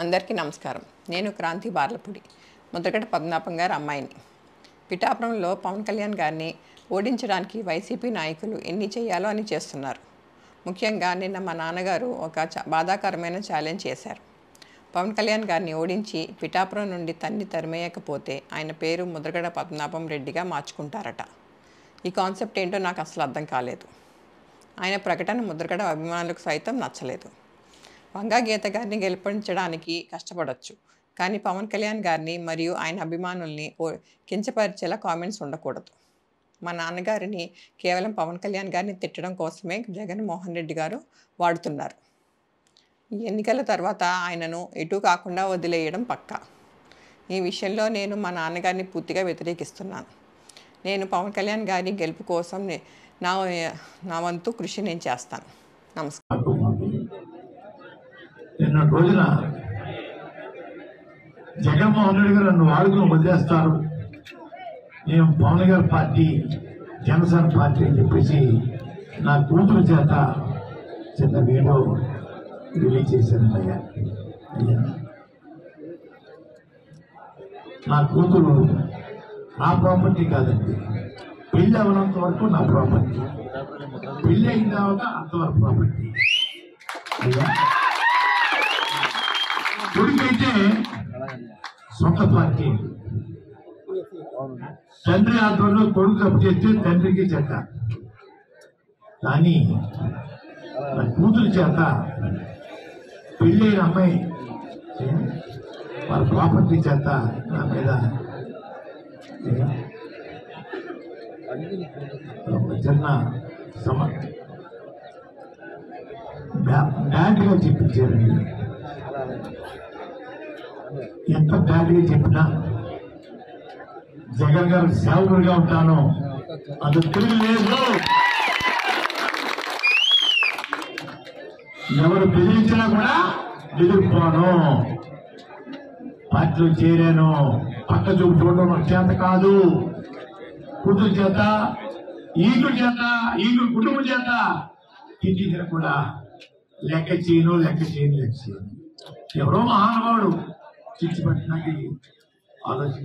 అందరికీ నమస్కారం. నేను క్రాంతి బార్లపూడి, ముద్రగడ పద్మనాభం గారి అమ్మాయిని. పిఠాపురంలో పవన్ కళ్యాణ్ గారిని ఓడించడానికి వైసీపీ నాయకులు ఎన్ని చేయాలో అని చేస్తున్నారు. ముఖ్యంగా నిన్న మా నాన్నగారు ఒక బాధాకరమైన ఛాలెంజ్ చేశారు. పవన్ కళ్యాణ్ గారిని ఓడించి పిఠాపురం నుండి తరిమేయకపోతే ఆయన పేరు ముద్రగడ పద్మనాభం రెడ్డిగా మార్చుకుంటారట. ఈ కాన్సెప్ట్ ఏంటో నాకు అసలు అర్థం కాలేదు. ఆయన ప్రకటన ముద్రగడ అభిమానులకు సైతం నచ్చలేదు. వంగా గీత గారిని గెలిపించడానికి కష్టపడవచ్చు, కానీ పవన్ కళ్యాణ్ గారిని మరియు ఆయన అభిమానుల్ని కించపరిచేలా కామెంట్స్ ఉండకూడదు. మా నాన్నగారిని కేవలం పవన్ కళ్యాణ్ గారిని తిట్టడం కోసమే జగన్మోహన్ రెడ్డి గారు వాడుతున్నారు. ఈ ఎన్నికల తర్వాత ఆయనను ఎటు కాకుండా వదిలేయడం పక్కా. ఈ విషయంలో నేను మా నాన్నగారిని పూర్తిగా వ్యతిరేకిస్తున్నాను. నేను పవన్ కళ్యాణ్ గారి గెలుపు కోసం నా వంతు కృషి నేను చేస్తాను. నమస్కారం. నిన్న రోజున జగన్మోహన్ రెడ్డి గారు నన్ను వాడుకుని వదిలేస్తారు, నేను పవన్ గారి పార్టీ జనసేన పార్టీ అని చెప్పేసి నా కూతురు చేత చిన్న వీడియో రిలీజ్ చేశాను. అయ్యా నా కూతురు నా ప్రాపర్టీ కాదండి, పెళ్ళి అవనంత వరకు నా ప్రాపర్టీ, పెళ్ళి అయిన తర్వాత అంతవరకు ప్రాపర్టీ. అయ్యా కొడుకైతే సొంత పార్టీ, తండ్రి ఆధ్వర్యంలో కొడుకు తప్పు చేస్తే తండ్రికి చెత్త, కానీ నా కూతురు చేత పెళ్ళైన అమ్మాయి వాళ్ళ ప్రాపర్టీ చేత నా మీద చిన్న బ్యాడ్గా చెప్పించారండి. ఎంత బ్యాడ్గా చెప్పినా జగన్ గారు సేవకుడిగా ఉంటాను, అది తిరగలేదు. ఎవరు బెదిరించినా కూడా ఎదుర్కోను. పార్టీలో చేరాను, పక్క చూపు చూడడం నాకు చేత కాదు. కూతురు చేత, ఈగుడు కుటుంబం చేత తిట్టించిన కూడా లెక్క చేయను. ఎవరో మహానుభావుడు చిచ్చి పట్టినకి ఆలోచన